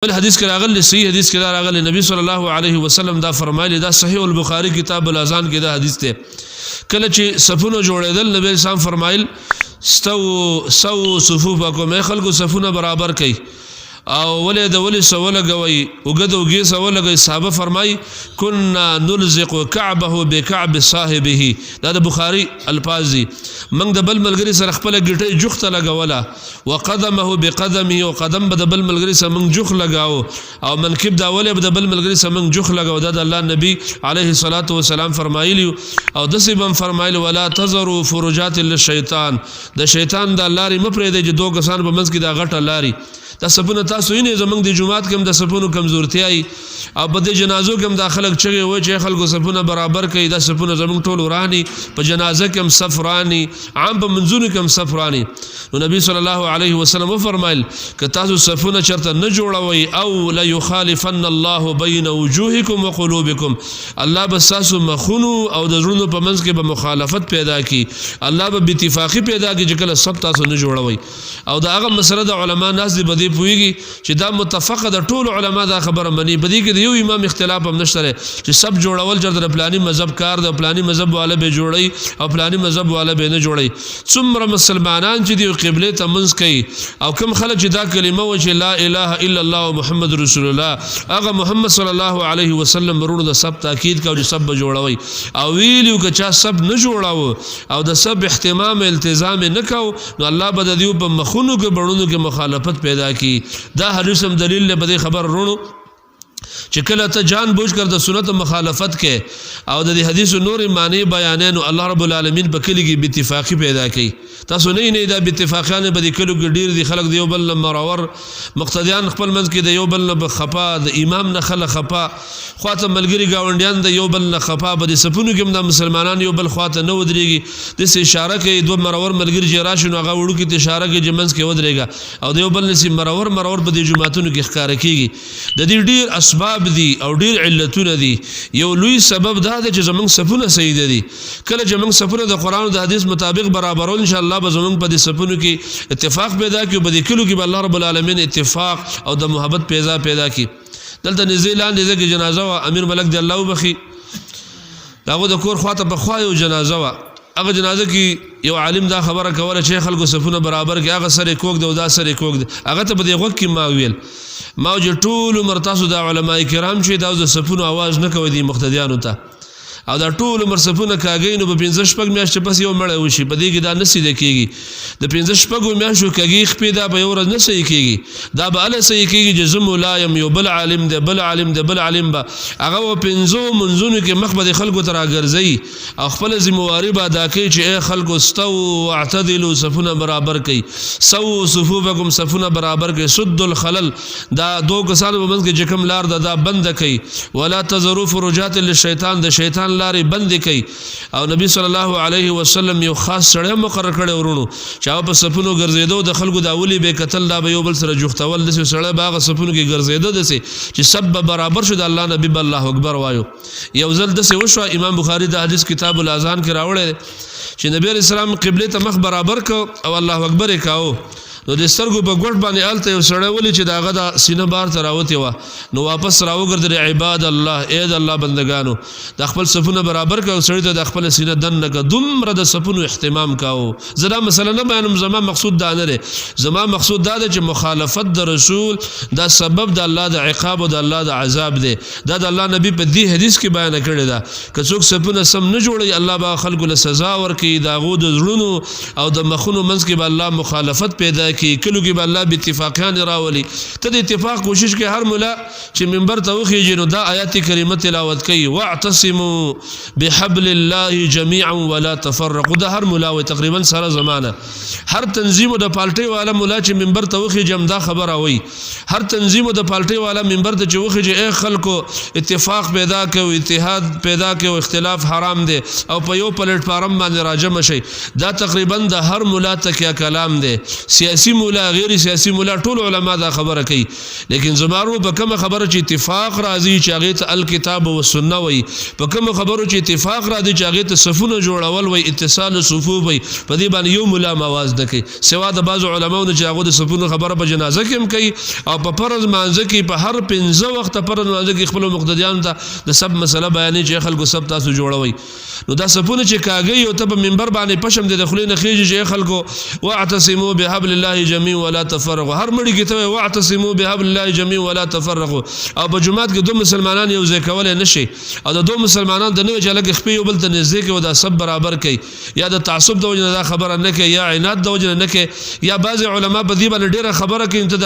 بل حدیث کې راغلی صحیح حدیث کې راغلی نبی صلی الله علیه وسلم دا فرمایلی دا صحیح البخاری کتاب الاذان کې دا حدیث ته کله چې صفونه جوړېدل نبی اسلام فرمایل سو صفوفکم خلکو صفونه برابر کړئ او ولې د ولې سوال غوي وګد وګي سوال غوي صحابه فرمای كنا نلزق كعبه بكعب صاحبه دا د بخاری الفاظ دي من د بل ملګری سره خپل ګټي جوخته لګولا وقدمه بقدمه وقدم د بل ملګری سره من جوخ لګاو او منکب دا ولې د بل ملګری سره من جوخ لګاو دا د الله نبی عليه الصلاه والسلام فرمایلی او د سیبم فرمایل ولا تزروا فرجات للشیطان د شیطان د لاري مپرې د دوه کسان په منځ کې دا غټه لاري دا سپونه تاسو یې زمنګ د جمعات کې د سپونو کمزورتي ای او په د جنازو کې د خلک چغي و چې خلکو سپونه برابر کړي د سپونه زمنګ ټول ورانی په جنازه کې صفرانی عام په منځونو کې صفرانی نو نبی صلی الله علیه وسلم فرمایل ک تاسو سپونه چرته نه جوړوي او لا یخالفن الله بین وجوهکم وقلوبکم الله بساسو مخونو او د زړونو په منځ کې به مخالفت پیدا کی الله به اتفاقی پیدا کی چې کله سب تاسو نه جوړوي او دا هغه مسله د علما ناس دی پویږي چې دا متفق د ټول علما دا خبره مني بدی کې یو امام اختلاف هم نشته چې سب جوړول چرته پلاني مذهب کار د پلاني مذهب والا به جوړي او پلاني مذهب والا به نه جوړي څومره مسلمانان چې دی قبله ته منځ کوي او کوم خلک چې دا کلمه و چې لا اله الا الله محمد رسول الله هغه محمد صلی الله علیه وسلم ورونو د سب تاکید کوي چې سب جوړوي او ویلو که چا سب نه جوړاو او د سب اهتمام التزام نه کو نو الله به د دې په مخونو کې بړونو کې مخالفت پیدا کی دا حدیث هم دلیل له بده خبر رونو چې کله ته جان بوجھ کر د سنت مخالفت کې او د دې حدیث نور معنی بیانې نو الله رب العالمین په کلی کې اتفاقی پیدا کړي تاسو نه دا اتفاقیان په دې کلو کې ډیر دي خلک دی یو بل مرور مقتدیان خپل منځ کې د یو بل نه خفا د امام نه خلک خفا خواته ملګری گاونډیان د یو بل نه خفا په دې سپونو کې د مسلمانان یو بل خواته نه ودرېږي د اشاره کوي دوه مرور ملګری چې راشي نو هغه وړو کې اشاره کوي چې منځ کې ودرېږي او د یو بل نسی مرور په دې جمعاتونو کې ښکار کیږي د دې ډیر اسباب دي او ډیر علتونه دي یو لوی سبب دا دی چې زمونږ صفونه صحیح دي کله چې موږ صفونه د قران او د حدیث مطابق برابرول ان شاء الله به زمونږ په دې صفونو کې اتفاق پیدا کیو په دې کلو کې الله رب العالمین اتفاق او د محبت پیدا کی دلته نزیلان دې کې جنازه وا امیر ملک دی الله وبخي داغه د کور خواته په خوایو جنازه وا هغه جنازه کې یو عالم دا خبره کوله چې خلکو صفونه برابر کې هغه سره کوک دی او دا سره کوک دی هغه ته په دې وخت کې ما ویل ما وجه ټول مرتاسو د علماء کرام چې دا د صفونو आवाज نه کوي دي مقتدیانو ته او دا ټول مرصفونه کاږي نو په 15 شپږ میاشتې پس یو مړ وشي په دې کې دا نسی د کېږي د 15 شپږ میاشتو کېږي خپې دا به یو ورځ نه صحیح کېږي دا به ال صحیح کېږي چې زم ملایم یو بل عالم دی بل عالم دی بل عالم به هغه په 15 منځونو کې مخبد خلکو تر راګرځي او خپل ذمہواری به ادا کوي چې اے خلکو استو واعتدلوا صفونه برابر کړئ سو صفوفکم صفونه برابر کړئ سد الخلل دا دوه کسانو په منځ کې چې کوم لار دا بند کړئ ولا تزروا فرجات للشیطان د شیطان لاري بند کړي او نبی صلی الله علیه وسلم یو خاص سره مقرر کړي ورونو چې په سپونو ګرځیدو د خلکو د اولی به قتل دا به یو بل سره جوختول د سره باغ سپونو کې ګرځیدو دسه چې سب برابر شو د الله نبی الله اکبر وایو یو ځل دسه وشو امام بخاری د حدیث کتاب الاذان کې راوړل چې نبی رسول الله قبله ته مخ برابر کو او الله اکبر کاو نو د سترګو په ګوټ باندې آلته یو سړی ولي چې داغه د سینه بار ته راوتی و نو واپس راوګرځي عباد الله اے د الله بندگانو د خپل صفونه برابر کړو سړی ته د خپل سینه دن نه دومره د صفونو اهتمام کاو زدا مثلا نه بیانم زما مقصود دا نه زما مقصود دا چې مخالفت د رسول دا سبب د الله د عقاب او د الله د عذاب دی دا د الله نبی په دې حدیث کې بیان کړی دا که څوک صفونه سم نه جوړي الله به خلکو له سزا ورکړي دا غو د زړونو او د مخونو منځ کې به الله مخالفت پیدا کې کلو کې به الله به اتفاقیان راولي ته د اتفاق کوشش کې هر مولا چې منبر ته وخیږي نو دا آیات کریمه تلاوت کوي واعتصموا بحبل الله جميعا ولا تفرقوا دا هر مولا و تقریبا سره زمانه هر تنظیم د پالټي والا مولا چې منبر ته وخیږي دا خبر اوي هر تنظیم د پالټي والا منبر ته چې وخیږي اے خلکو اتفاق پیدا کوي اتحاد پیدا کوي اختلاف حرام دی او په یو پلیټ فارم باندې راجم شي دا تقریبا د هر مولا تکیا کلام دی سیاسی سیاسی مولا غیر سیاسی مولا ټول علما دا خبره کوي لیکن زمارو په کوم خبره چې اتفاق راځي چې هغه ته الکتاب او سنت وي په کوم خبرو چې اتفاق راځي چې هغه ته صفونه جوړول وي اتصال صفوف وي په دې باندې یو مولا مواز نه کوي سوا د بعض علماونو چې هغه د صفونو خبره په جنازه کې هم کوي او په فرض مانځ کې په هر 15 وخت فرض مانځ کې خپل مقتدیان ته د سب مسله بیانې چې خلکو سب تاسو جوړوي نو دا صفونه چې کاږي او ته په منبر باندې پشم د خلینو خېږي چې خلکو واعتصموا بحبل الله جميعا ولا تفرقوا هر مړي کې ته واعتصموا بحبل الله جميعا ولا تفرقوا او په جمعات کې دوه مسلمانان یو ځای کول نشي او د دوه مسلمانان د نوې چلک خپې یو بل ته نږدې کې ودا سب برابر کوي یا د تعصب د وجه دا خبره نه کوي یا عناد د وجه نه کوي یا بعض علما په دې باندې ډیره خبره کوي ته د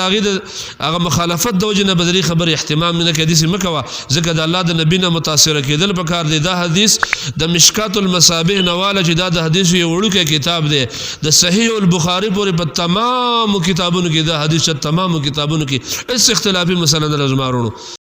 هغه مخالفت د وجه نه بدري خبره اهتمام نه کوي دې مکوا ځکه د الله د نبی نه متاثر کېدل په کار دی دا حدیث د مشکات المصابیح نواله چې دا د حدیث یو وړوکی کتاب دی د صحیح البخاری پورې په تمام کتابونو کې دا حدیث تمام کتابونو کې اس اختلافي مسله نه لازمارونو